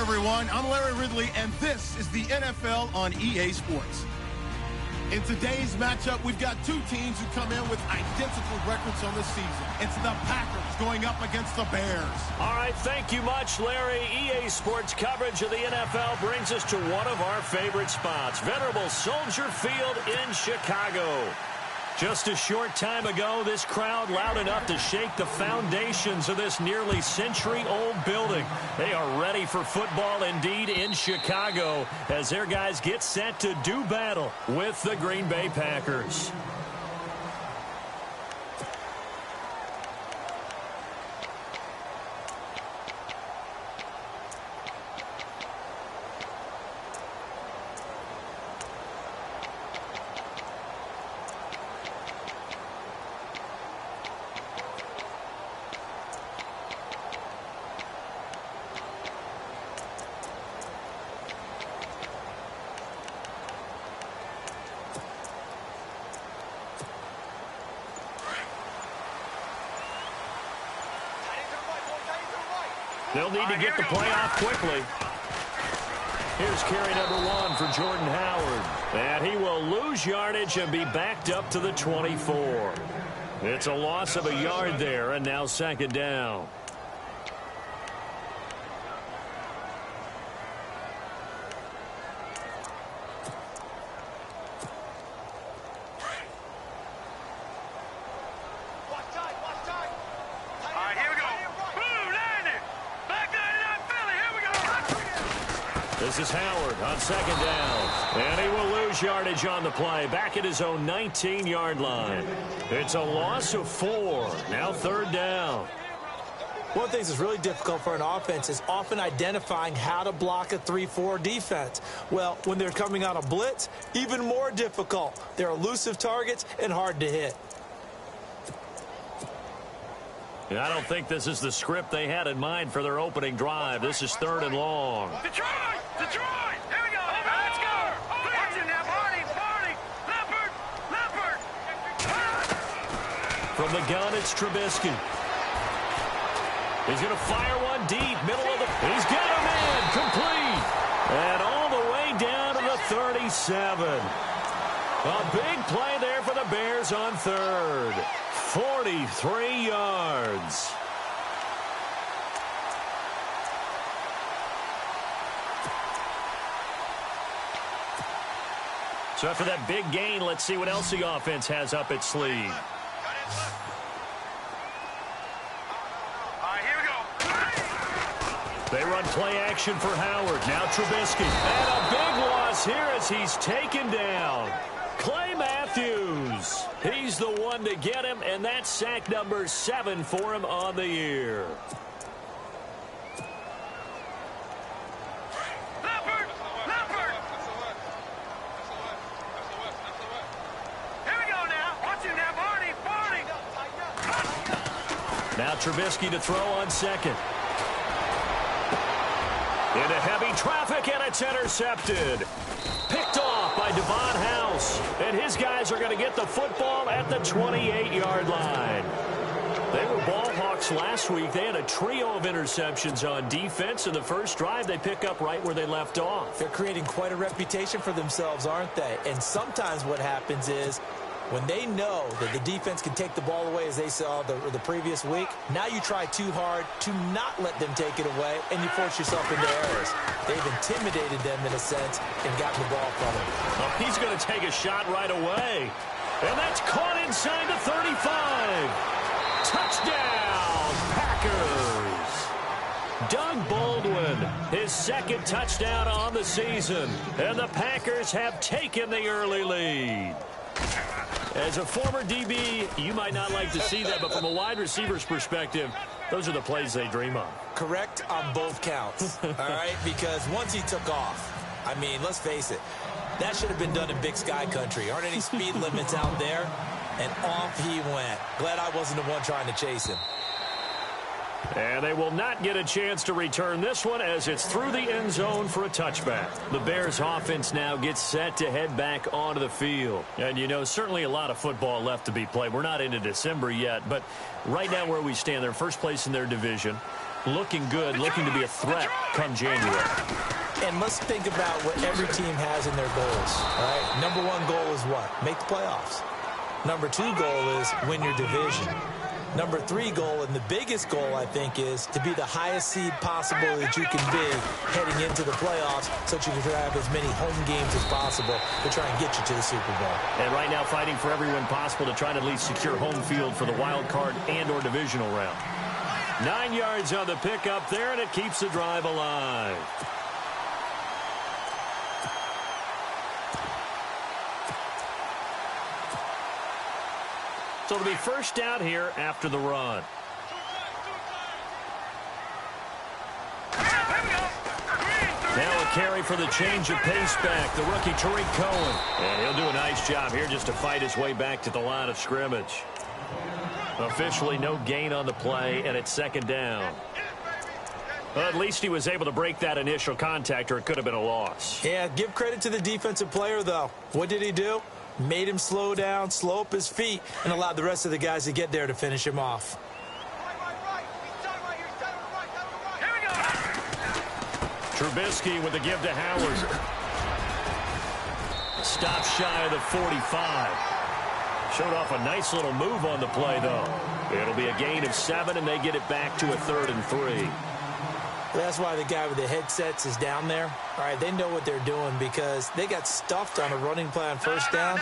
Everyone, I'm Larry Ridley, and this is the NFL on EA Sports. In today's matchup, we've got two teams who come in with identical records on the season. It's the Packers going up against the Bears. All right, thank you much, Larry. EA Sports coverage of the NFL brings us to one of our favorite spots, venerable Soldier Field in Chicago. Just a short time ago, this crowd loud enough to shake the foundations of this nearly century-old building. They are ready for football indeed in Chicago as their guys get set to do battle with the Green Bay Packers. They'll need to get the play off quickly. Here's carry number 1 for Jordan Howard. And he will lose yardage and be backed up to the 24. It's a loss of a yard there, and now second down. This is Howard on second down. And he will lose yardage on the play. Back at his own 19-yard line. It's a loss of 4. Now third down. One of the things that's really difficult for an offense is often identifying how to block a 3-4 defense. Well, when they're coming on a blitz, even more difficult. They're elusive targets and hard to hit. Yeah, I don't think this is the script they had in mind for their opening drive. This is 3rd and long. Detroit! Detroit! Here we go! Let's go! Watch it now, Barney! Barney! Leopard! From the gun, it's Trubisky. He's going to fire one deep, middle of the... He's got him in, complete. And all the way down to the 37. A big play there for the Bears on 3rd. 43 yards. So after that big gain, let's see what else the offense has up its sleeve. They run play action for Howard. Now Trubisky. And a big loss here as he's taken down. Clay Matthews. He's the one to get him, and that's sack number 7 for him on the year. Leopard! Leopard! Here we go now. Watch it now, Barney! Barney! Now Trubisky to throw on 2nd. Into heavy traffic, and it's intercepted. Picked off by Devon House. And his guys are going to get the football at the 28-yard line. They were ball hawks last week. They had a trio of interceptions on defense. In the first drive, they pick up right where they left off. They're creating quite a reputation for themselves, aren't they? And sometimes what happens is when they know that the defense can take the ball away, as they saw the previous week, now you try too hard to not let them take it away, and you force yourself into errors. They've intimidated them in a sense and gotten the ball from them. Oh, he's going to take a shot right away. And that's caught inside the 35. Touchdown, Packers. Doug Baldwin, his 2nd touchdown on the season. And the Packers have taken the early lead. As a former DB, you might not like to see that, but from a wide receiver's perspective, those are the plays they dream of. Correct on both counts, all right? Because once he took off, I mean, let's face it, that should have been done in Big Sky country. Aren't any speed limits out there? And off he went. Glad I wasn't the one trying to chase him. And they will not get a chance to return this one as it's through the end zone for a touchback. The Bears offense now gets set to head back onto the field. And, you know, certainly a lot of football left to be played. We're not into December yet, but right now where we stand, they're first place in their division. Looking good, looking to be a threat come January. And let's think about what every team has in their goals, all right? Number 1 goal is what? Make the playoffs. Number 2 goal is win your division. Number 3 goal, and the biggest goal, I think, is to be the highest seed possible that you can be heading into the playoffs so that you can have as many home games as possible to try and get you to the Super Bowl. And right now fighting for everyone possible to try to at least secure home field for the wild card and or divisional round. 9 yards on the pickup there, and it keeps the drive alive. So it'll be first down here after the run. Now a carry for the change of pace back, the rookie Tariq Cohen. And he'll do a nice job here just to fight his way back to the line of scrimmage. Officially no gain on the play, and it's 2nd down. Well, at least he was able to break that initial contact, or it could have been a loss. Yeah, give credit to the defensive player, though. What did he do? Made him slow down, slow up his feet, and allowed the rest of the guys to get there to finish him off. Trubisky with the give to Howard. Stop shy of the 45. Showed off a nice little move on the play, though. It'll be a gain of 7, and they get it back to a 3rd and 3. That's why the guy with the headsets is down there. All right, they know what they're doing because they got stuffed on a running play on first down.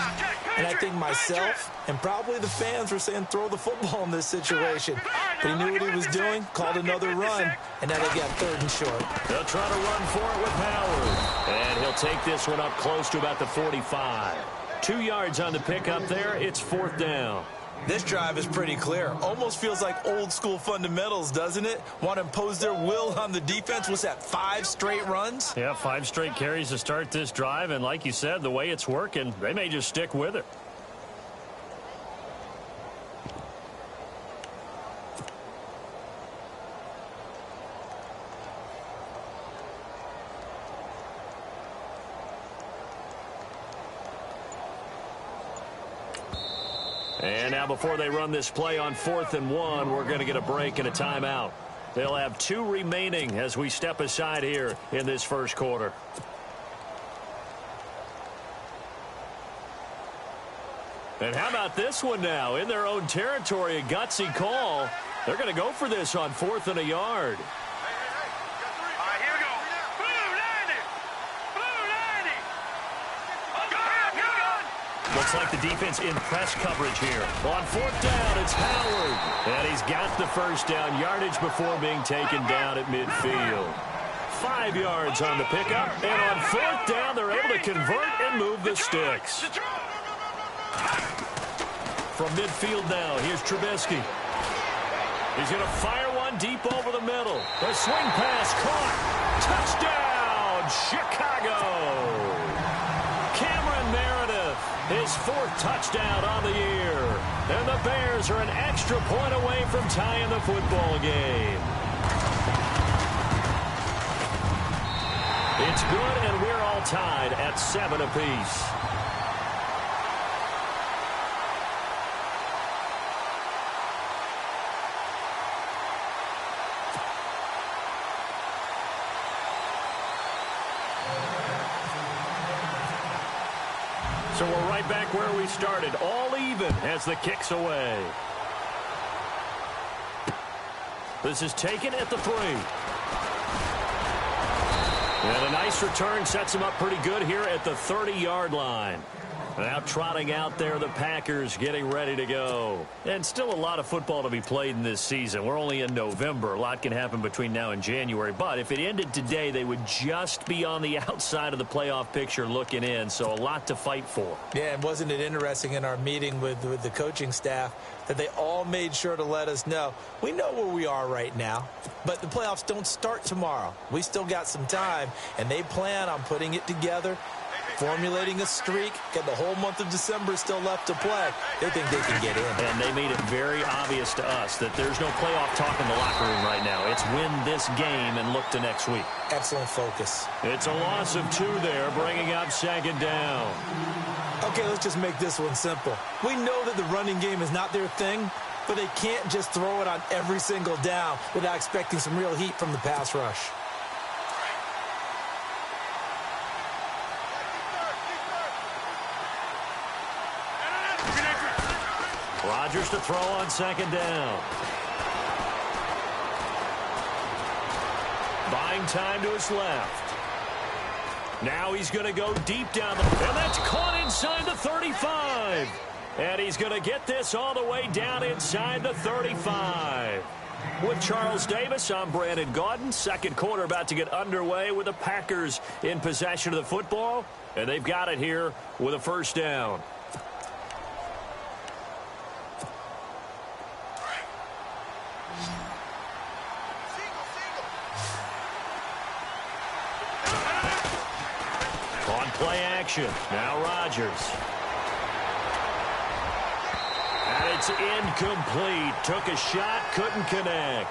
And I think myself and probably the fans were saying throw the football in this situation. But he knew what he was doing, called another run, and now they got 3rd and short. They'll try to run for it with Howard. And he'll take this one up close to about the 45. 2 yards on the pickup there. It's 4th down. This drive is pretty clear. Almost feels like old school fundamentals, doesn't it? Want to impose their will on the defense. What's that, 5 straight runs? Yeah, 5 straight carries to start this drive. And like you said, the way it's working, they may just stick with it. And now before they run this play on 4th and 1, we're going to get a break and a timeout. They'll have 2 remaining as we step aside here in this first quarter. And how about this one now? In their own territory, a gutsy call. They're going to go for this on 4th and a yard. Looks like the defense in press coverage here. On 4th down, it's Howard. And he's got the first down yardage before being taken down at midfield. 5 yards on the pickup. And on 4th down, they're able to convert and move the sticks. From midfield now, here's Trubisky. He's going to fire one deep over the middle. The swing pass caught. Touchdown, Chicago. His 4th touchdown on the year. And the Bears are an extra point away from tying the football game. It's good, and we're all tied at 7 apiece. So we're right back where we started, all even as the kick's away. This is taken at the 3. And a nice return sets him up pretty good here at the 30-yard line. Now trotting out there, the Packers getting ready to go. And still a lot of football to be played in this season. We're only in November. A lot can happen between now and January. But if it ended today, they would just be on the outside of the playoff picture looking in. So a lot to fight for. Yeah, and wasn't it interesting in our meeting with the coaching staff that they all made sure to let us know, we know where we are right now, but the playoffs don't start tomorrow. We still got some time, and they plan on putting it together, formulating a streak, got the whole month of December still left to play. They think they can get in. And they made it very obvious to us that there's no playoff talk in the locker room right now. It's win this game and look to next week. Excellent focus. It's a loss of 2 there, bringing up 2nd down. Okay, let's just make this one simple. We know that the running game is not their thing, but they can't just throw it on every single down without expecting some real heat from the pass rush. Rodgers to throw on 2nd down. Buying time to his left. Now he's going to go deep down. And that's caught inside the 35. And he's going to get this all the way down inside the 35. With Charles Davis, I'm Brandon Gaudin. Second quarter about to get underway with the Packers in possession of the football. And they've got it here with a first down. Play action. Now Rodgers. And it's incomplete. Took a shot, couldn't connect.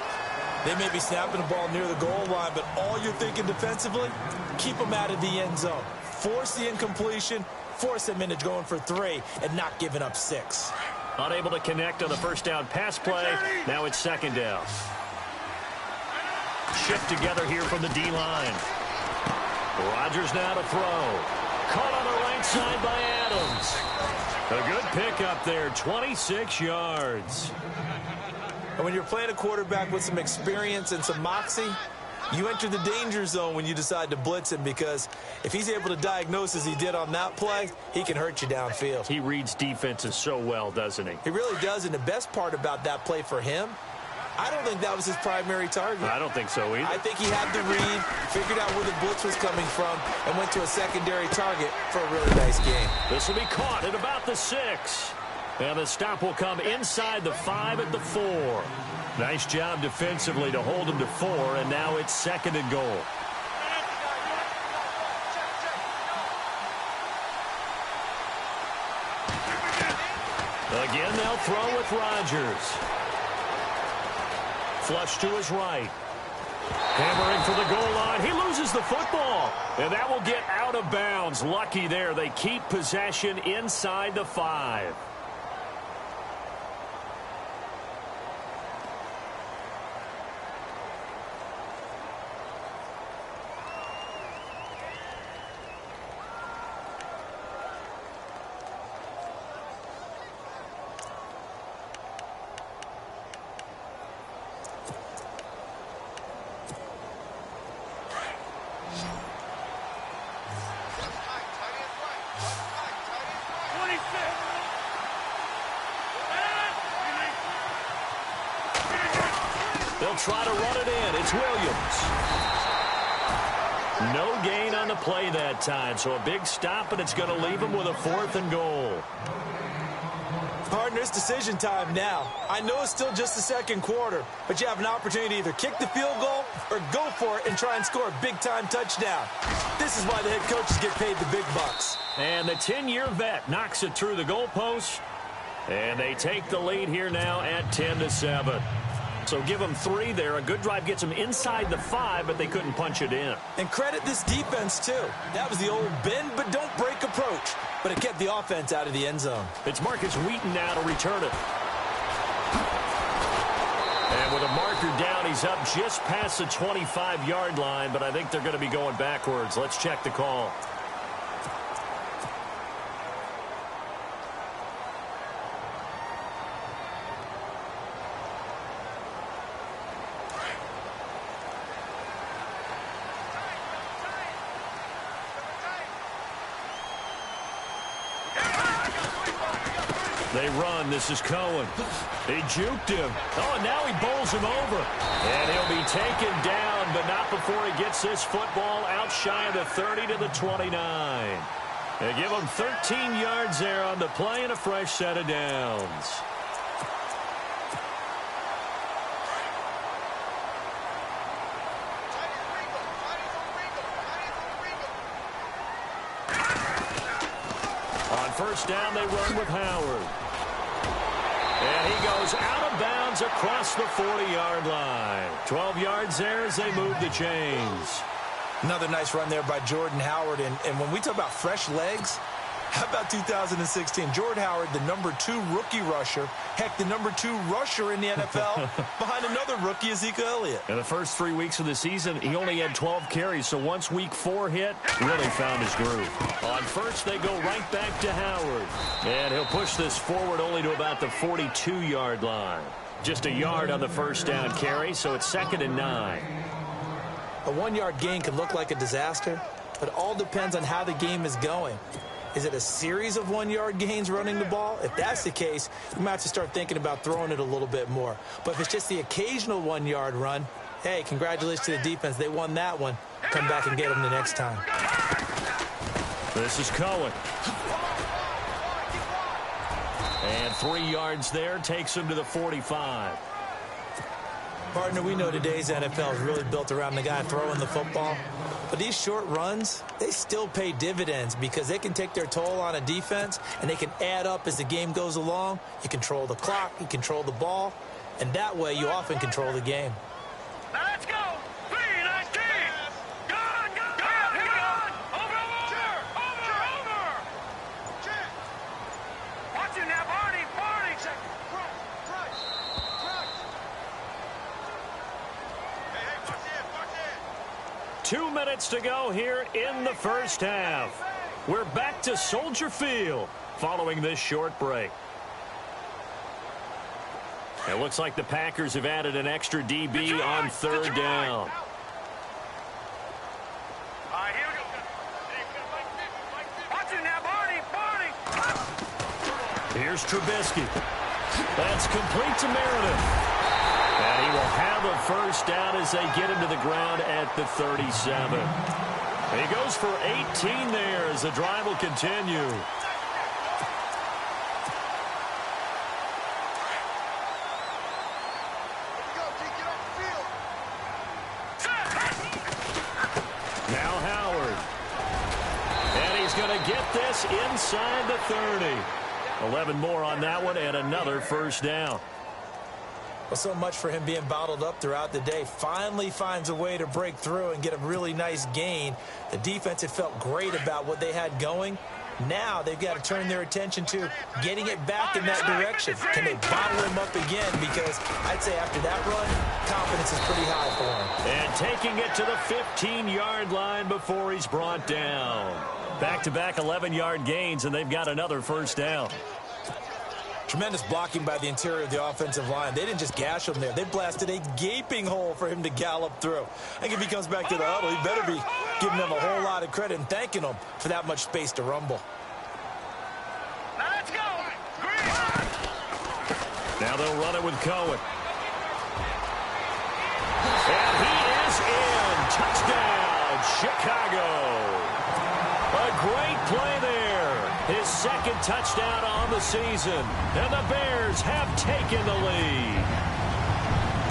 They may be snapping the ball near the goal line, but all you're thinking defensively, keep them out of the end zone. Force the incompletion, force them into going for 3, and not giving up 6. Unable to connect on the first down pass play. Now it's 2nd down. Shift together here from the D-line. Rodgers now to throw. Caught on the right side by Adams. A good pickup there, 26 yards. And when you're playing a quarterback with some experience and some moxie, you enter the danger zone when you decide to blitz him, because if he's able to diagnose as he did on that play, he can hurt you downfield. He reads defenses so well, doesn't he? He really does, and the best part about that play for him, I don't think that was his primary target. I don't think so either. I think he had the read, figured out where the blitz was coming from, and went to a secondary target for a really nice game. This will be caught at about the 6. And the stop will come inside the 5 at the 4. Nice job defensively to hold him to 4, and now it's 2nd and goal. Again, they'll throw with Rodgers. Flush to his right. Hammering for the goal line. He loses the football. And that will get out of bounds. Lucky there. They keep possession inside the 5. They'll try to run it in. It's Williams. No gain on the play that time, so a big stop, and it's going to leave him with a 4th and goal. Partner, it's decision time now. I know it's still just the 2nd quarter, but you have an opportunity to either kick the field goal or go for it and try and score a big-time touchdown. This is why the head coaches get paid the big bucks. And the 10-year vet knocks it through the goalpost, and they take the lead here now at 10-7. So give them 3 there. A good drive gets them inside the 5, but they couldn't punch it in. And credit this defense, too. That was the old bend but don't break approach, but it kept the offense out of the end zone. It's Marcus Wheaton now to return it. And with a marker down, he's up just past the 25-yard line, but I think they're going to be going backwards. Let's check the call. They run. This is Cohen. He juked him. Oh, and now he bowls him over. And he'll be taken down, but not before he gets this football out shy of the 30 to the 29. They give him 13 yards there on the play and a fresh set of downs. On first down, they run with Howard. And he goes out of bounds across the 40-yard line. 12 yards there as they move the chains. Another nice run there by Jordan Howard. And when we talk about fresh legs, how about 2016? Jordan Howard, the #2 rookie rusher. Heck, the #2 rusher in the NFL behind another rookie, Ezekiel Elliott. In the first 3 weeks of the season, he only had 12 carries. So once week 4 hit, really found his groove. On first, they go right back to Howard. And he'll push this forward only to about the 42-yard line. Just a yard on the first down carry, so it's 2nd and 9. A 1-yard gain can look like a disaster, but it all depends on how the game is going. Is it a series of 1-yard gains running the ball? If that's the case, you might have to start thinking about throwing it a little bit more. But if it's just the occasional 1-yard run, hey, congratulations to the defense. They won that one. Come back and get them the next time. This is Cohen. And 3 yards there takes him to the 45. Partner, we know today's NFL is really built around the guy throwing the football. But these short runs, they still pay dividends because they can take their toll on a defense and they can add up as the game goes along. You control the clock, you control the ball, and that way you often control the game. Let's go! 3-19! Go! Over! Watch it now, Barney! Check. Crunch! Hey, watch it! 2 minutes to go here in the first half. We're back to Soldier Field following this short break. It looks like the Packers have added an extra DB on 3rd down. Here's Trubisky. That's complete to Meredith. And he will have a first down as they get him to the ground at the 37. He goes for 18 there as the drive will continue. pass inside the 30. 11 more on that one and another first down. Well, so much for him being bottled up throughout the day. Finally finds a way to break through and get a really nice gain. The defense had felt great about what they had going. Now they've got to turn their attention to getting it back in that direction. Can they bottle him up again? Because I'd say after that run, confidence is pretty high for him. And taking it to the 15-yard line before he's brought down. Back-to-back 11-yard gains, and they've got another first down. Tremendous blocking by the interior of the offensive line. They didn't just gash him there. They blasted a gaping hole for him to gallop through. I think if he comes back to the huddle, he better be giving them a whole lot of credit and thanking them for that much space to rumble. Now let's go. Green. Now they'll run it with Cohen. And he is in. Touchdown, Chicago. A great play there. His second touchdown on the season. And the Bears have taken the lead.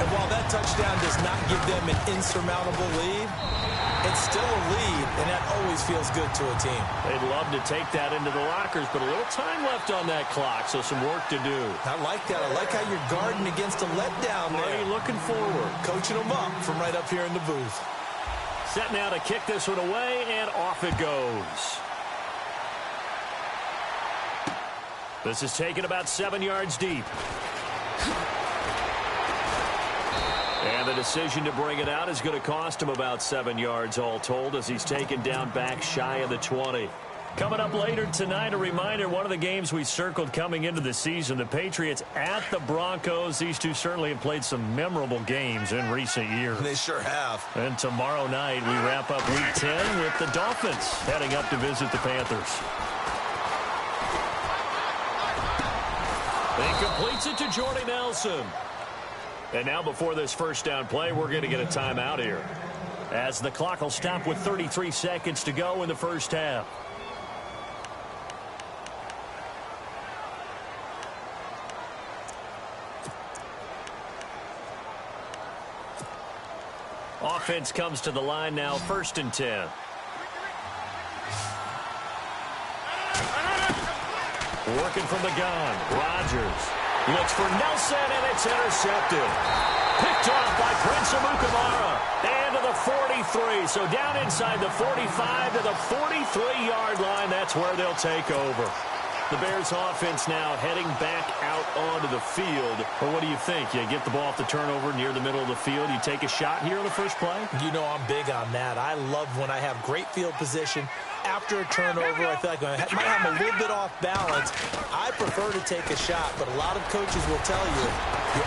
And while that touchdown does not give them an insurmountable lead, it's still a lead, and that always feels good to a team. They'd love to take that into the lockers, but a little time left on that clock, so some work to do. I like that. I like how you're guarding against a letdown there. Ray looking forward. Coaching them up from right up here in the booth. Set now to kick this one away, and off it goes. This is taken about 7 yards deep. And the decision to bring it out is going to cost him about 7 yards all told as he's taken down back shy of the 20. Coming up later tonight, a reminder, one of the games we circled coming into the season, the Patriots at the Broncos. These two certainly have played some memorable games in recent years. They sure have. And tomorrow night, we wrap up Week 10 with the Dolphins heading up to visit the Panthers. He completes it to Jordy Nelson. And now before this first down play, we're going to get a timeout here, as the clock will stop with 33 seconds to go in the first half. Offense comes to the line now, 1st and 10. Working from the gun, Rodgers looks for Nelson, and it's intercepted. Picked off by Prince Amukamara. And to the 43. So down inside the 45 to the 43-yard line. That's where they'll take over. The Bears offense now heading back out onto the field. But what do you think? You get the ball off the turnover near the middle of the field. You take a shot here on the first play? You know I'm big on that. I love when I have great field position. After a turnover, I feel like I might have a little bit off balance. I prefer to take a shot, but a lot of coaches will tell you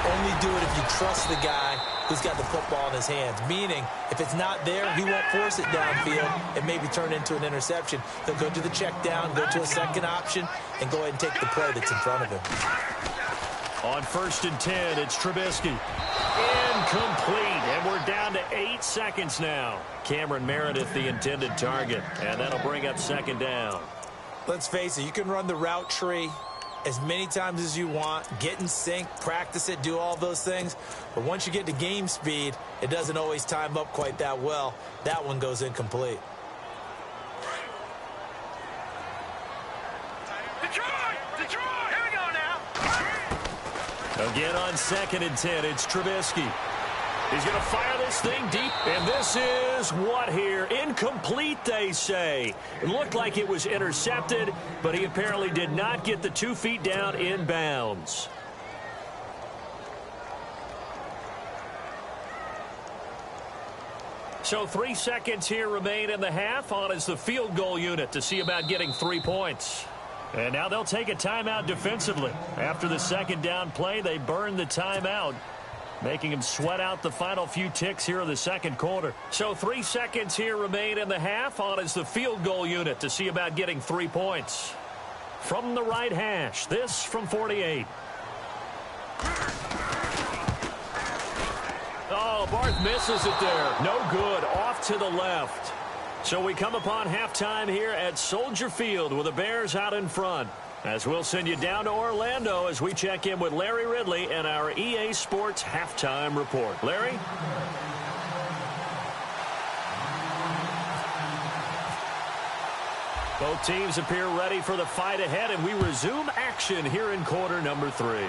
only do it if you trust the guy who's got the football in his hands. Meaning, if it's not there, he won't force it downfield and maybe turn into an interception. He'll go to the check down, go to a second option, and go ahead and take the play that's in front of him. On 1st and 10, it's Trubisky. Incomplete, and we're down to 8 seconds now. Cameron Meredith, the intended target, and that'll bring up 2nd down. Let's face it, you can run the route tree as many times as you want, get in sync, practice it, do all those things. But once you get to game speed, it doesn't always time up quite that well. That one goes incomplete. Detroit! Here we go now. Again on 2nd and 10, it's Trubisky. He's going to fire this thing deep, and this is what here? Incomplete, they say. It looked like it was intercepted, but he apparently did not get the 2 feet down in bounds. So 3 seconds here remain in the half. On is the field goal unit to see about getting 3 points. And now they'll take a timeout defensively. After the 2nd down play, they burn the timeout, making him sweat out the final few ticks here in the 2nd quarter. So 3 seconds here remain in the half. On is the field goal unit to see about getting 3 points. From the right hash, this from 48. Oh, Barth misses it there. No good. Off to the left. So we come upon halftime here at Soldier Field with the Bears out in front. As we'll send you down to Orlando as we check in with Larry Ridley and our EA Sports Halftime Report. Larry? Both teams appear ready for the fight ahead, and we resume action here in quarter number 3.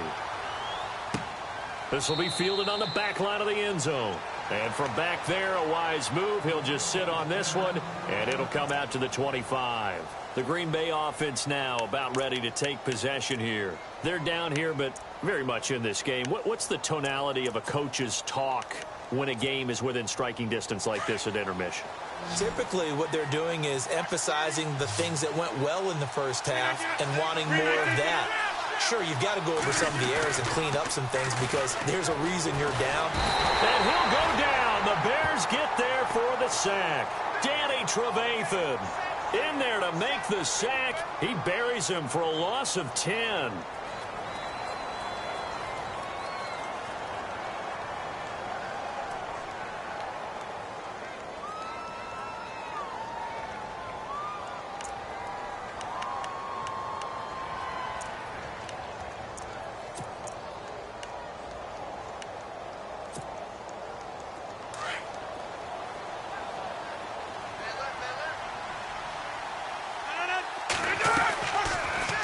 This will be fielded on the back line of the end zone. And from back there, a wise move. He'll just sit on this one, and it'll come out to the 25. The Green Bay offense now about ready to take possession here. They're down here, but very much in this game. What's the tonality of a coach's talk when a game is within striking distance like this at intermission? Typically, what they're doing is emphasizing the things that went well in the first half and wanting more of that. Sure, you've got to go over some of the errors and clean up some things because there's a reason you're down. And he'll go down. The Bears get there for the sack. Danny Trevathan in there to make the sack. He buries him for a loss of 10.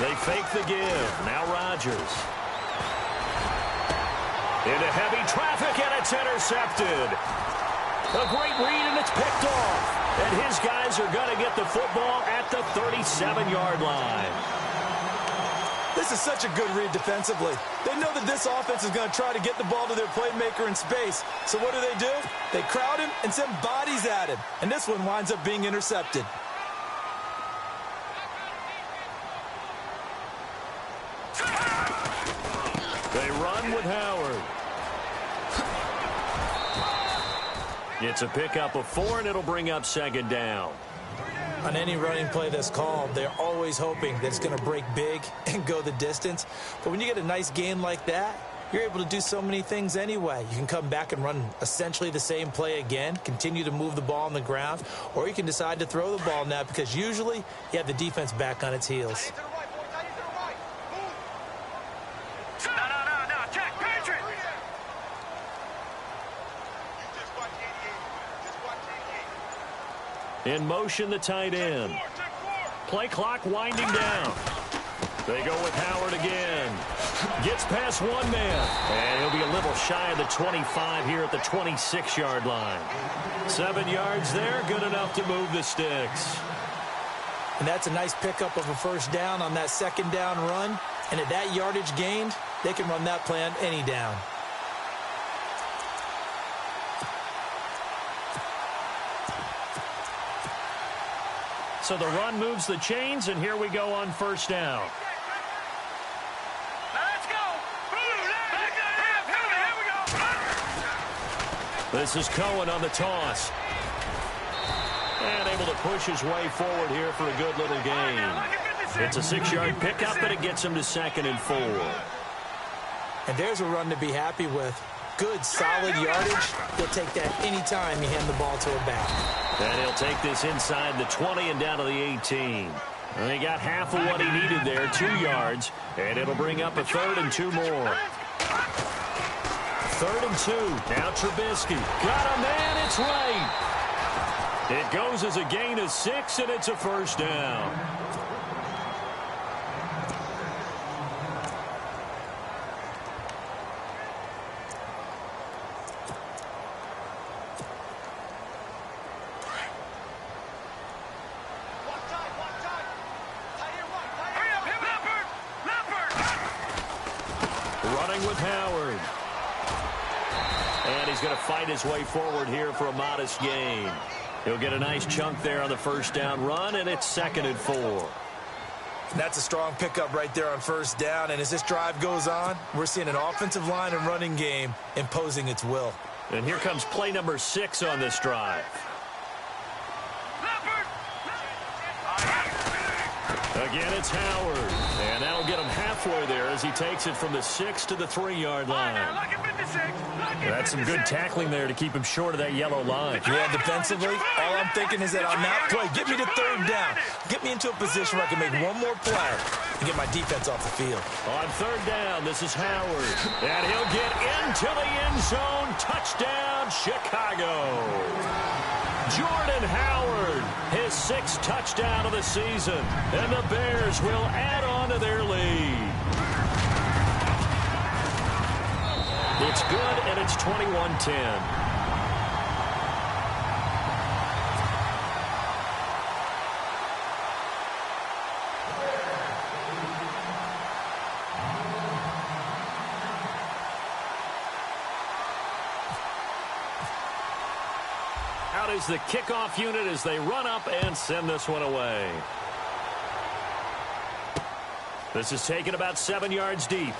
They fake the give. Now Rodgers. Into heavy traffic, and it's intercepted. A great read, and it's picked off. And his guys are going to get the football at the 37-yard line. This is such a good read defensively. They know that this offense is going to try to get the ball to their playmaker in space. So what do? They crowd him and send bodies at him. And this one winds up being intercepted. They run with Howard. It's a pickup of 4, and it'll bring up second down. On any running play that's called, they're always hoping that it's going to break big and go the distance. But when you get a nice gain like that, you're able to do so many things anyway. You can come back and run essentially the same play again, continue to move the ball on the ground, or you can decide to throw the ball now because usually you have the defense back on its heels. In motion, the tight end. Play clock winding down. They go with Howard again. Gets past one man. And he'll be a little shy of the 25 here at the 26-yard line. 7 yards there, good enough to move the sticks. And that's a nice pickup of a first down on that second down run. And at that yardage gained, they can run that play on any down. So the run moves the chains, and here we go on first down. Let's go. Here we go. This is Cohen on the toss. And able to push his way forward here for a good little gain. It's a 6-yard pickup, but it gets him to 2nd and 4. And there's a run to be happy with. Good, solid yardage. You'll take that anytime you hand the ball to a back. And he'll take this inside the 20 and down to the 18. And he got half of what he needed there, 2 yards. And it'll bring up a 3rd and 2 more. 3rd and 2. Now Trubisky. Got a man. It's right. It goes as a gain of 6, and it's a first down. With Howard. And he's going to fight his way forward here for a modest gain. He'll get a nice chunk there on the first down run, and it's 2nd and 4. That's a strong pickup right there on first down, and as this drive goes on, we're seeing an offensive line and running game imposing its will. And here comes play number 6 on this drive. Again, it's Howard. And that'll get him halfway there as he takes it from the 6 to the 3-yard line. That's some good tackling there to keep him short of that yellow line. Yeah, defensively, all I'm thinking is that on that play, get me to 3rd down. Get me into a position where I can make one more play and get my defense off the field. On 3rd down, this is Howard. And he'll get into the end zone. Touchdown, Chicago. Jordan Howard, his 6th touchdown of the season, and the Bears will add on to their lead. It's good, and it's 21-10. Out is the kickoff unit as they run up and send this one away. This is taken about 7 yards deep.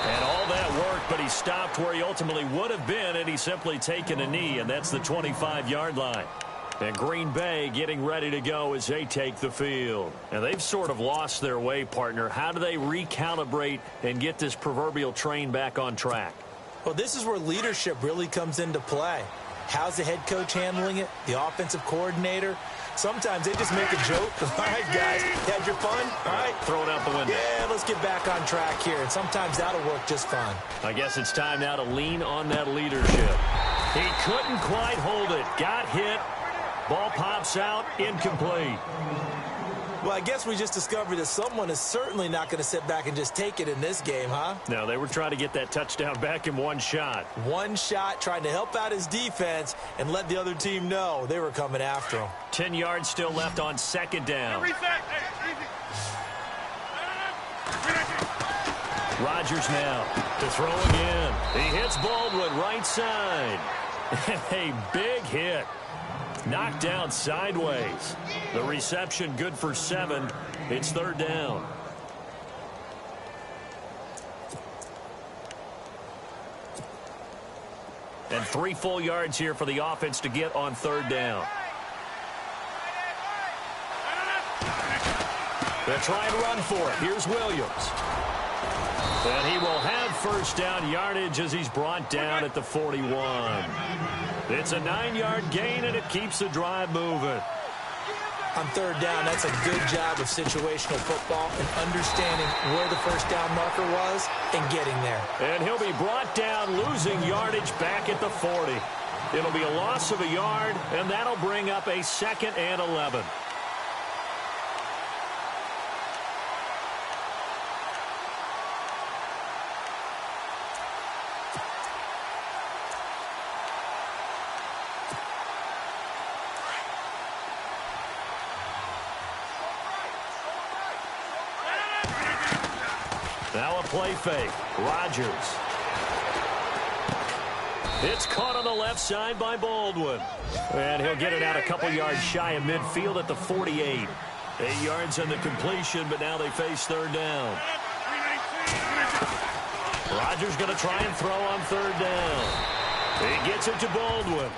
And all that work, but he stopped where he ultimately would have been, and he's simply taken a knee, and that's the 25-yard line. And Green Bay getting ready to go as they take the field. And they've sort of lost their way, partner. How do they recalibrate and get this proverbial train back on track? Well, this is where leadership really comes into play. How's the head coach handling it? The offensive coordinator? Sometimes they just make a joke. All right, guys, had your fun? All right. Throw it out the window. Yeah, let's get back on track here. And sometimes that'll work just fine. I guess it's time now to lean on that leadership. He couldn't quite hold it. Got hit. Ball pops out. Incomplete. Well, I guess we just discovered that someone is certainly not going to sit back and just take it in this game, huh? No, they were trying to get that touchdown back in one shot. One shot, trying to help out his defense and let the other team know they were coming after him. 10 yards still left on 2nd down. Rodgers now to throw again. He hits Baldwin right side. A big hit. Knocked down sideways. The reception good for 7. It's 3rd down. And 3 full yards here for the offense to get on 3rd down. They'll try and run for it. Here's Williams. And he will have 1st down yardage as he's brought down at the 41. It's a 9-yard gain, and it keeps the drive moving. On 3rd down, that's a good job of situational football and understanding where the 1st down marker was and getting there. And he'll be brought down, losing yardage back at the 40. It'll be a loss of a yard, and that'll bring up a 2nd and 11. Now a play fake. Rodgers. It's caught on the left side by Baldwin. And he'll get it out a couple yards shy of midfield at the 48. 8 yards on the completion, but now they face 3rd down. Rodgers going to try and throw on 3rd down. He gets it to Baldwin.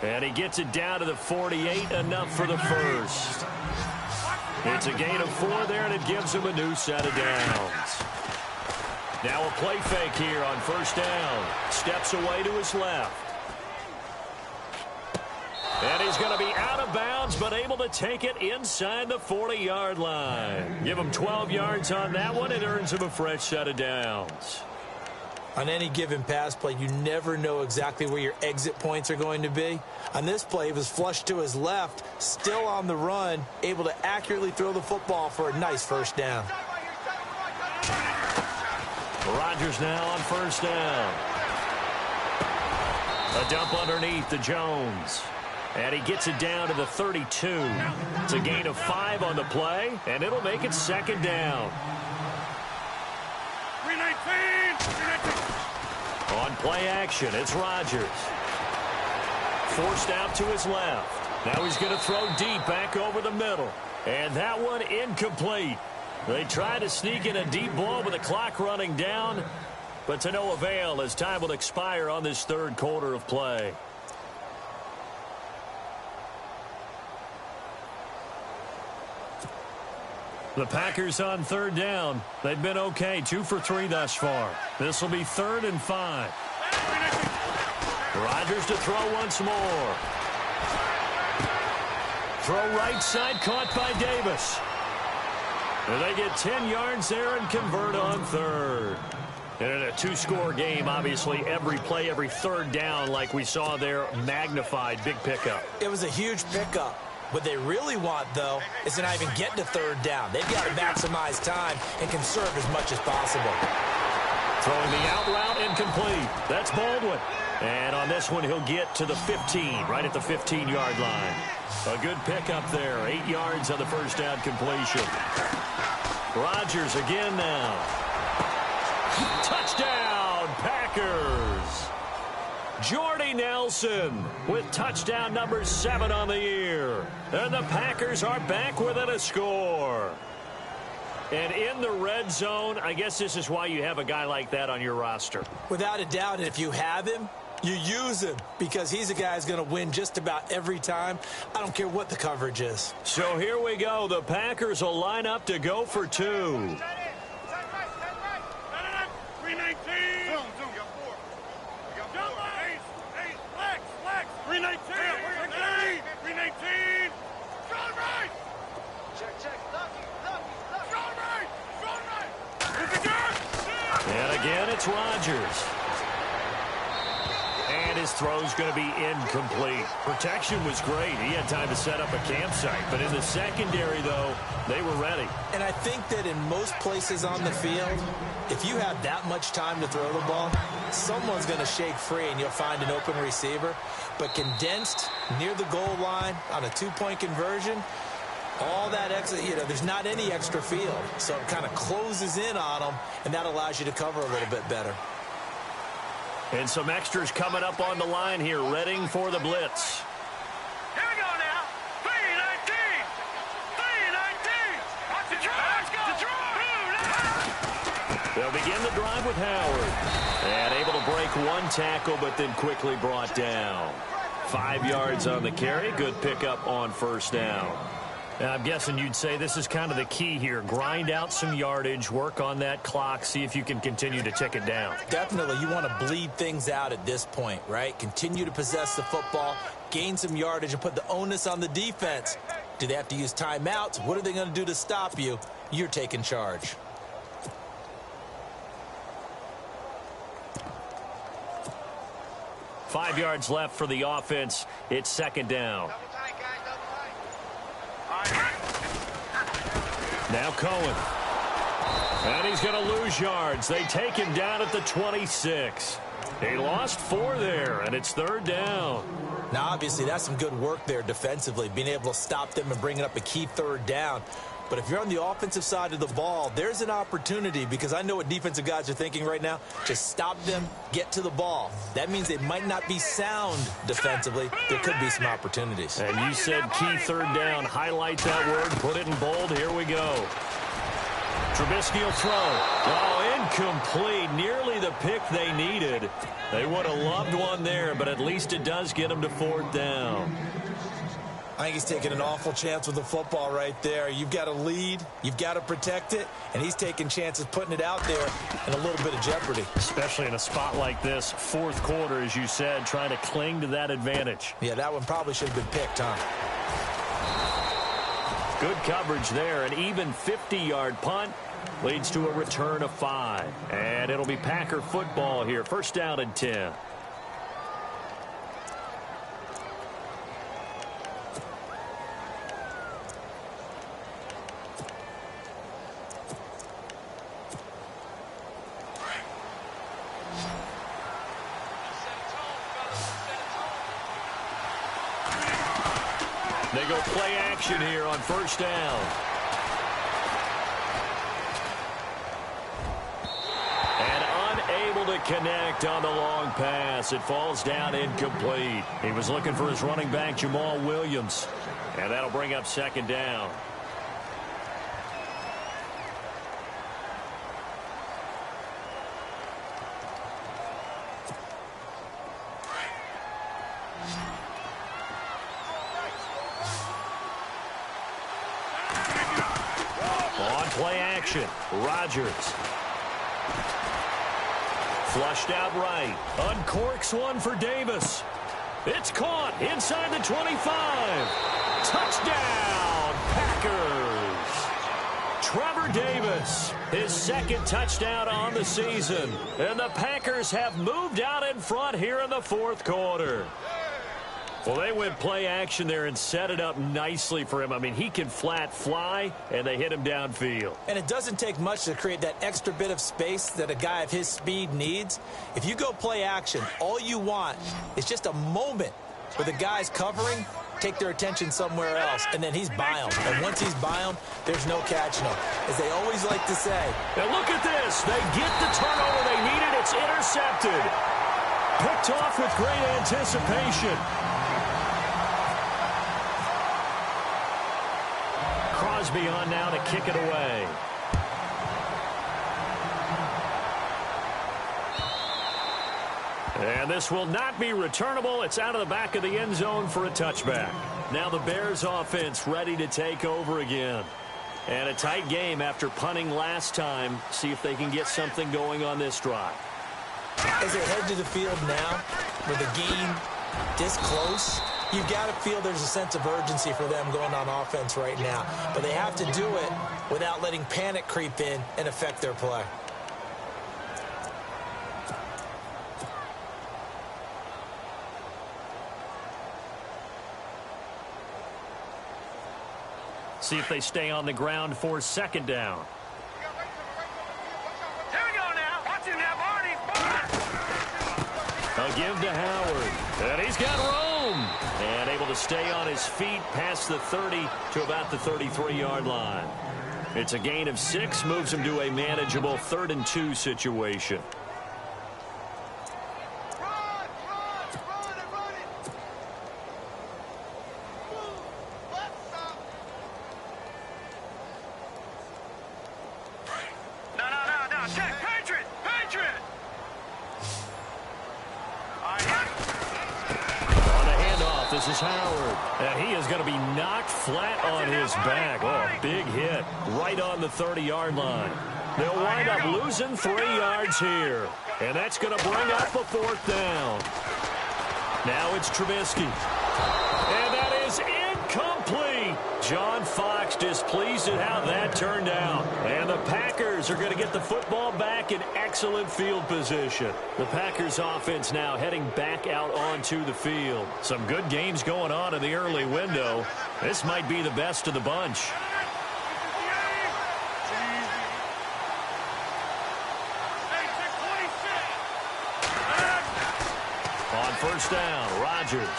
And he gets it down to the 48, enough for the 1st. It's a gain of 4 there, and it gives him a new set of downs. Now a play fake here on 1st down. Steps away to his left. And he's going to be out of bounds, but able to take it inside the 40-yard line. Give him 12 yards on that one. It earns him a fresh set of downs. On any given pass play, you never know exactly where your exit points are going to be. On this play, he was flushed to his left, still on the run, able to accurately throw the football for a nice 1st down. Rodgers now on 1st down. A dump underneath to Jones. And he gets it down to the 32. It's a gain of 5 on the play, and it'll make it 2nd down. On play action, it's Rodgers. Forced out to his left. Now he's going to throw deep back over the middle. And that one incomplete. They tried to sneak in a deep ball with the clock running down, but to no avail as time will expire on this 3rd quarter of play. The Packers on 3rd down. They've been okay, 2 for 3 thus far. This will be 3rd and 5. Rodgers to throw once more. Throw right side, caught by Davis. And they get 10 yards there and convert on 3rd. And in a two-score game, obviously, every play, every third down, like we saw there, magnified. Big pickup. It was a huge pickup. What they really want, though, is to not even get to third down. They've got to maximize time and conserve as much as possible. Throwing the out route incomplete. That's Baldwin. And on this one, he'll get to the 15, right at the 15-yard line. A good pickup there. 8 yards on the first down completion. Rodgers again now. Touchdown, Packers. Jordy Nelson with touchdown number 7 on the year. And the Packers are back within a score. And in the red zone, I guess this is why you have a guy like that on your roster. Without a doubt, and if you have him, you use him because he's a guy who's going to win just about every time. I don't care what the coverage is. So here we go. The Packers will line up to go for 2. 319. And again, it's Rodgers. And his throw's going to be incomplete. Protection was great. He had time to set up a campsite. But in the secondary, though, they were ready. And I think that in most places on the field, if you have that much time to throw the ball, someone's going to shake free and you'll find an open receiver. But condensed near the goal line on a two-point conversion, all that extra, there's not any extra field. So it kind of closes in on them, and that allows you to cover a little bit better. And some extras coming up on the line here, readying for the blitz. Here we go now. 319. 319. Watch the drive. Let's go. They'll begin the drive with Howard. And able to break one tackle, but then quickly brought down. 5 yards on the carry. Good pickup on first down. And I'm guessing you'd say this is kind of the key here. Grind out some yardage, work on that clock, see if you can continue to tick it down. Definitely. You want to bleed things out at this point, right? Continue to possess the football, gain some yardage, and put the onus on the defense. Do they have to use timeouts? What are they going to do to stop you? You're taking charge. Five yards left for the offense. It's second down. Now Cohen. And he's going to lose yards. They take him down at the 26. He lost 4 there, and it's third down. Now, obviously, that's some good work there defensively, being able to stop them and bringing up a key third down. But if you're on the offensive side of the ball, there's an opportunity, because I know what defensive guys are thinking right now. Just stop them, get to the ball. That means they might not be sound defensively. There could be some opportunities. And you said key third down. Highlight that word. Put it in bold. Here we go. Trubisky will throw. Oh, incomplete. Nearly the pick they needed. They would have loved one there, but at least it does get them to fourth down. I think he's taking an awful chance with the football right there. You've got to lead, you've got to protect it, and he's taking chances putting it out there in a little bit of jeopardy. Especially in a spot like this, fourth quarter, as you said, trying to cling to that advantage. Yeah, that one probably should have been picked, huh? Good coverage there. An even 50-yard punt leads to a return of 5. And it'll be Packer football here. First down and 10. They go play action here on first down. And unable to connect on the long pass. It falls down incomplete. He was looking for his running back, Jamal Williams. And that'll bring up second down. Play action. Rodgers. Flushed out right. Uncorks one for Davis. It's caught inside the 25. Touchdown, Packers. Trevor Davis, his second touchdown on the season. And the Packers have moved out in front here in the fourth quarter. Well, they went play action there and set it up nicely for him. I mean, he can flat fly, and they hit him downfield. And it doesn't take much to create that extra bit of space that a guy of his speed needs. If you go play action, all you want is just a moment where the guy's covering, take their attention somewhere else, and then he's by him. And once he's by him, there's no catching him. As they always like to say. Now look at this. They get the turnover they needed. It's intercepted. Picked off with great anticipation. Crosby on now to kick it away. And this will not be returnable. It's out of the back of the end zone for a touchback. Now the Bears offense ready to take over again. And a tight game after punting last time. See if they can get something going on this drive. As they head to the field now, with the game this close, you've got to feel there's a sense of urgency for them going on offense right now. But they have to do it without letting panic creep in and affect their play. See if they stay on the ground for second down. Here we go now. Watch him now, Barney. A give to Howard. And he's got room. And able to stay on his feet past the 30 to about the 33-yard line. It's a gain of 6, moves him to a manageable 3rd and 2 situation. This is Howard, and he is going to be knocked flat on his back. Oh, a big hit right on the 30-yard line. They'll wind up losing 3 yards here, and that's going to bring up a 4th down. Now it's Trubisky, and that is incomplete. John Fox displeased at how that turned out, and the Packers are going to get the football back in excellent field position. The Packers offense now heading back out onto the field. Some good games going on in the early window. This might be the best of the bunch. On first down, Rodgers.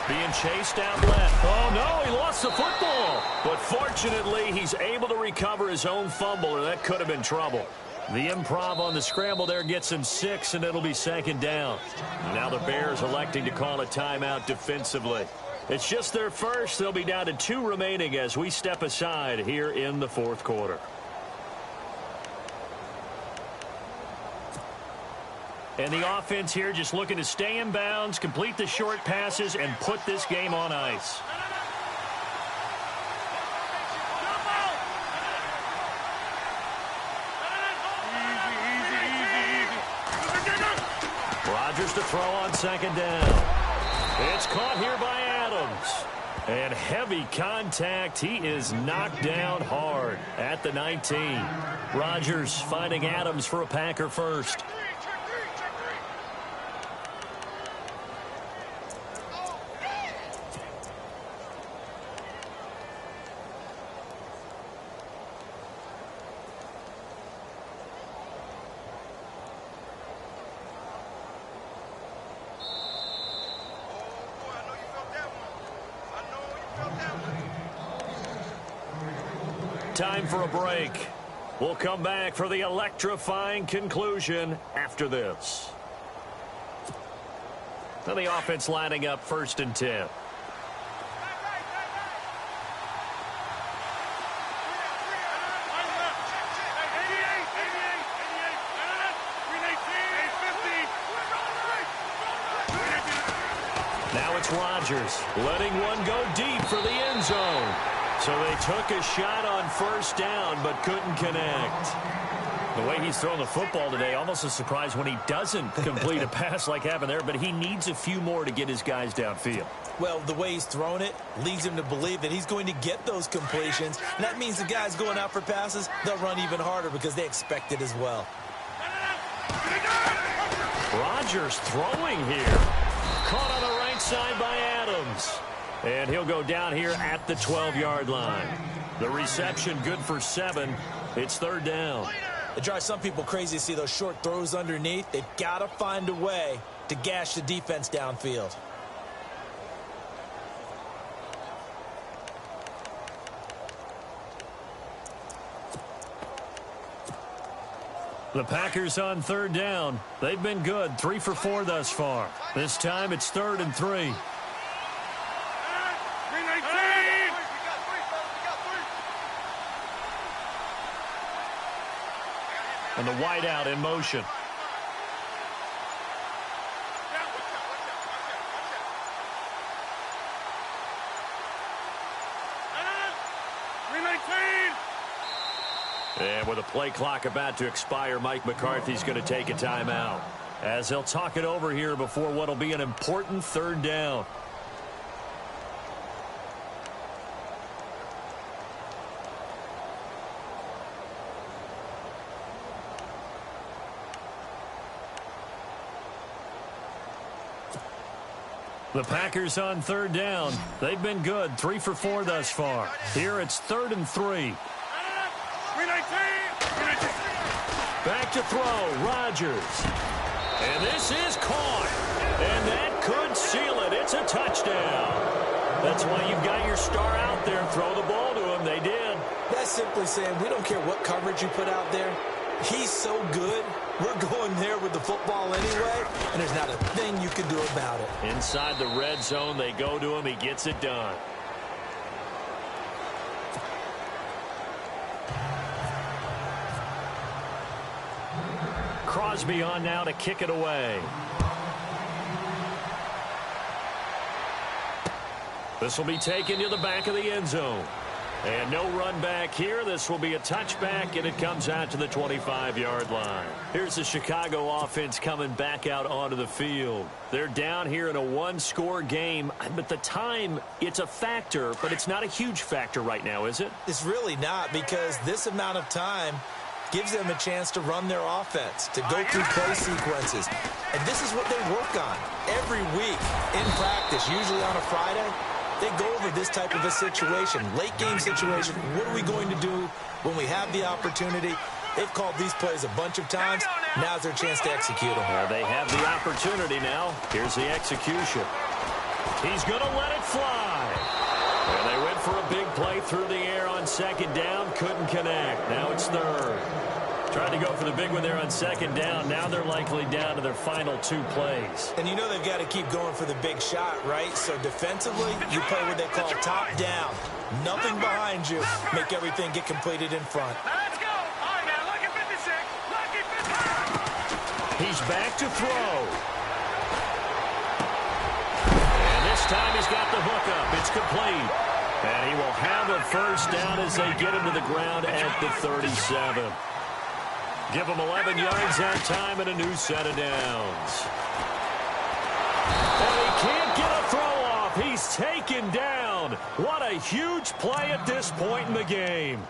Being chased out left. Oh, no, he lost the football. But fortunately, he's able to recover his own fumble, or that could have been trouble. The improv on the scramble there gets him 6, and it'll be second down. Now the Bears electing to call a timeout defensively. It's just their first. They'll be down to 2 remaining as we step aside here in the fourth quarter. And the offense here just looking to stay in bounds, complete the short passes, and put this game on ice. Rodgers to throw on second down. It's caught here by Adams. And heavy contact. He is knocked down hard at the 19. Rodgers finding Adams for a Packer first. Time for a break. We'll come back for the electrifying conclusion after this. Now the offense lining up 1st and 10. Now it's Rodgers letting one go deep for the end zone. So they took a shot on first down but couldn't connect. The way he's throwing the football today, almost a surprise when he doesn't complete a pass like happened there, but he needs a few more to get his guys downfield. Well, the way he's thrown it leads him to believe that he's going to get those completions. And that means the guys going out for passes, they'll run even harder because they expect it as well. Rodgers throwing here. Caught on the right side by Adams. And he'll go down here at the 12-yard line. The reception good for 7. It's 3rd down. It drives some people crazy to see those short throws underneath. They've got to find a way to gash the defense downfield. The Packers on 3rd down. They've been good, 3 for 4 thus far. This time it's 3rd and 3. And the wideout in motion. And with a play clock about to expire, Mike McCarthy's going to take a timeout, as they'll talk it over here before what will be an important 3rd down. The Packers on 3rd down. They've been good, 3 for 4 thus far. Here it's 3rd and 3. Back to throw, Rodgers. And this is caught. And that could seal it. It's a touchdown. That's why you've got your star out there. Throw the ball to him. They did. That's simply saying we don't care what coverage you put out there. He's so good. We're going there with the football anyway, and there's not a thing you can do about it. Inside the red zone, they go to him. He gets it done. Crosby on now to kick it away. This will be taken to the back of the end zone. And no run back here. This will be a touchback, and it comes out to the 25-yard line. Here's the Chicago offense coming back out onto the field. They're down here in a one-score game, but the time, it's a factor, but it's not a huge factor right now, is it? It's really not, because this amount of time gives them a chance to run their offense, to go through play sequences. And this is what they work on every week in practice, usually on a Friday. They go over this type of a situation, late-game situation. What are we going to do when we have the opportunity? They've called these plays a bunch of times. Now's their chance to execute them. Well, they have the opportunity now. Here's the execution. He's going to let it fly. And they went for a big play through the air on 2nd down. Couldn't connect. Now it's 3rd. Tried to go for the big one there on 2nd down. Now they're likely down to their final 2 plays. And you know they've got to keep going for the big shot, right? So defensively, you play what they call top down. Nothing behind you. Make everything get completed in front. Let's go. All right, now, lucky 56. Lucky 56. He's back to throw. And this time he's got the hook up. It's complete. And he will have a 1st down as they get him to the ground at the 37. Give him 11 yards that time and a new set of downs. And he can't get a throw off. He's taken down. What a huge play at this point in the game.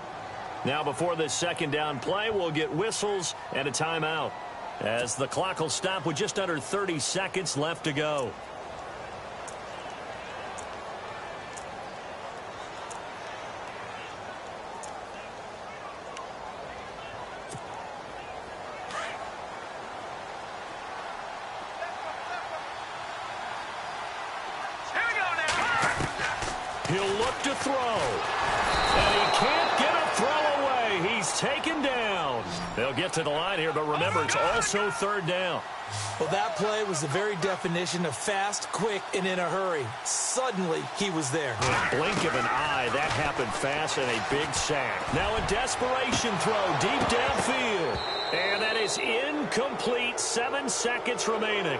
Now before this 2nd down play, we'll get whistles and a timeout, as the clock will stop with just under 30 seconds left to go. He'll look to throw. And he can't get a throw away. He's taken down. They'll get to the line here, but remember, it's also 3rd down. Well, that play was the very definition of fast, quick, and in a hurry. Suddenly, he was there. In a blink of an eye, that happened fast, and a big sack. Now a desperation throw deep downfield. And that is incomplete. 7 seconds remaining.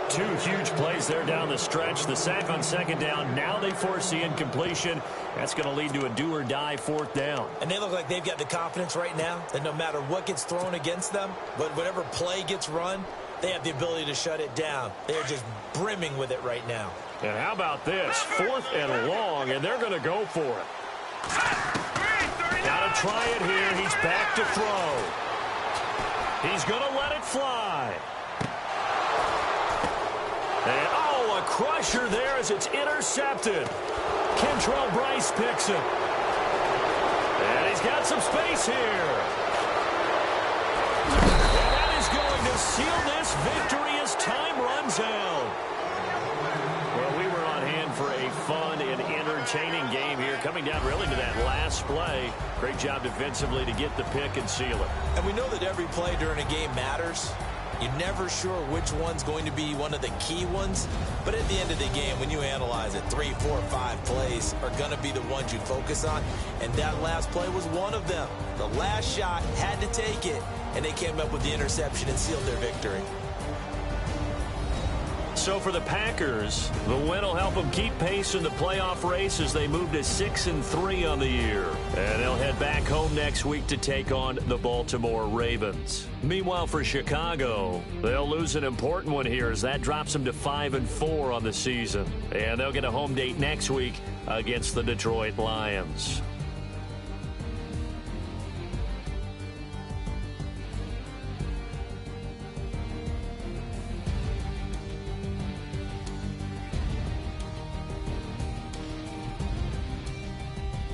Two huge plays there down the stretch. The sack on second down. Now they force the incompletion. That's going to lead to a do-or-die fourth down. And they look like they've got the confidence right now that no matter what gets thrown against them, but whatever play gets run, they have the ability to shut it down. They're just brimming with it right now. And how about this? 4th and long, and they're going to go for it. Got to try it here. He's back to throw. He's going to let it fly. And, oh, a crusher there as it's intercepted. Kentrell Bryce picks it. And he's got some space here. And that is going to seal this victory as time runs out. Well, we were on hand for a fun and entertaining game here, coming down really to that last play. Great job defensively to get the pick and seal it. And we know that every play during a game matters. You're never sure which one's going to be one of the key ones. But at the end of the game, when you analyze it, 3, 4, 5 plays are going to be the ones you focus on. And that last play was one of them. The last shot had to take it, and they came up with the interception and sealed their victory. So for the Packers, the win will help them keep pace in the playoff race as they move to 6-3 on the year. And they'll head back home next week to take on the Baltimore Ravens. Meanwhile, for Chicago, they'll lose an important one here as that drops them to 5-4 on the season. And they'll get a home date next week against the Detroit Lions.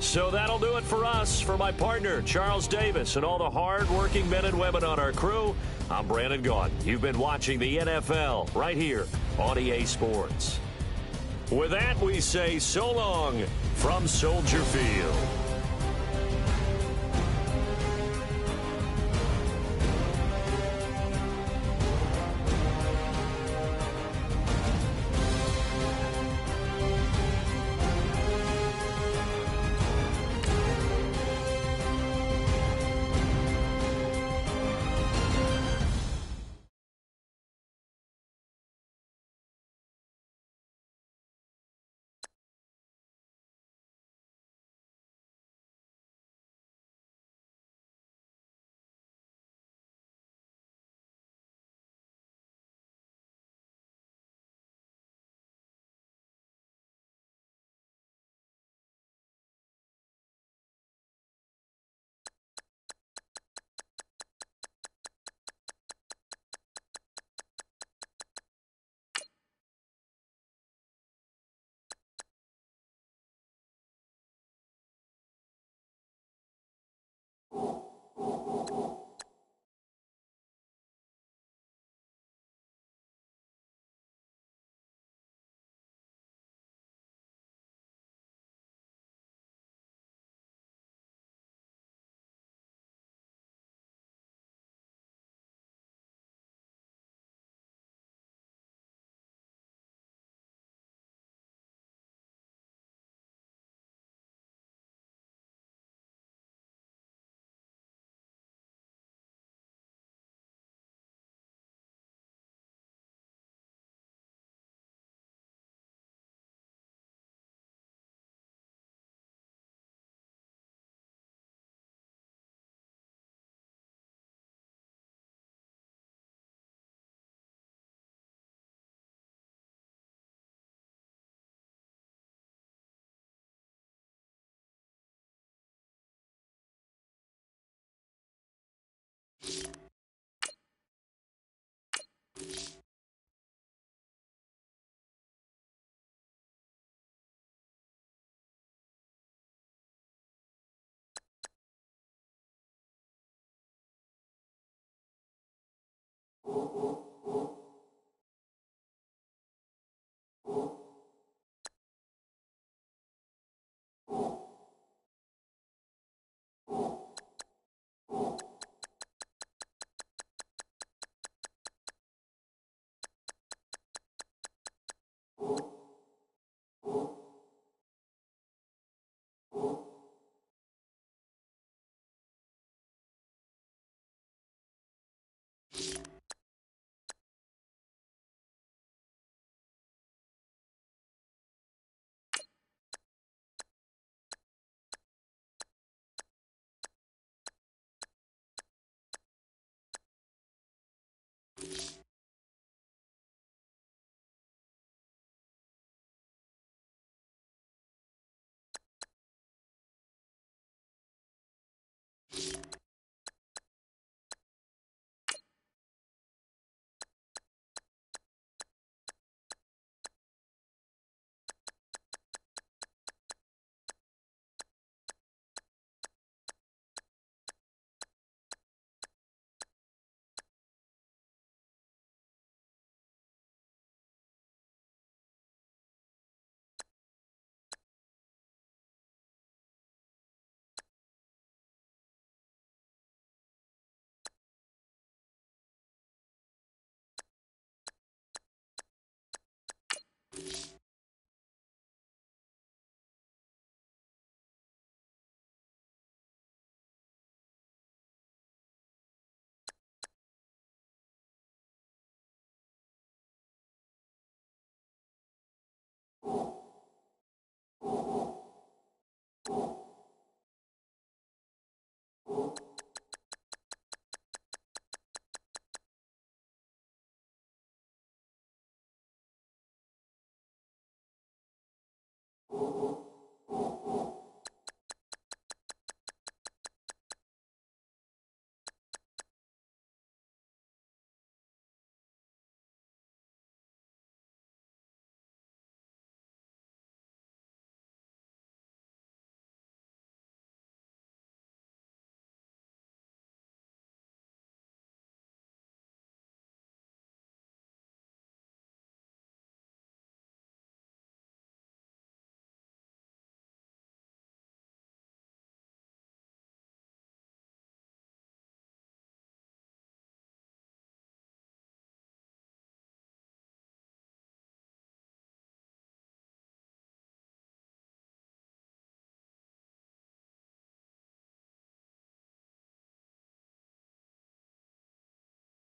So that'll do it for us. For my partner, Charles Davis, and all the hard-working men and women on our crew, I'm Brandon Gaudin. You've been watching the NFL right here on EA Sports. With that, we say so long from Soldier Field.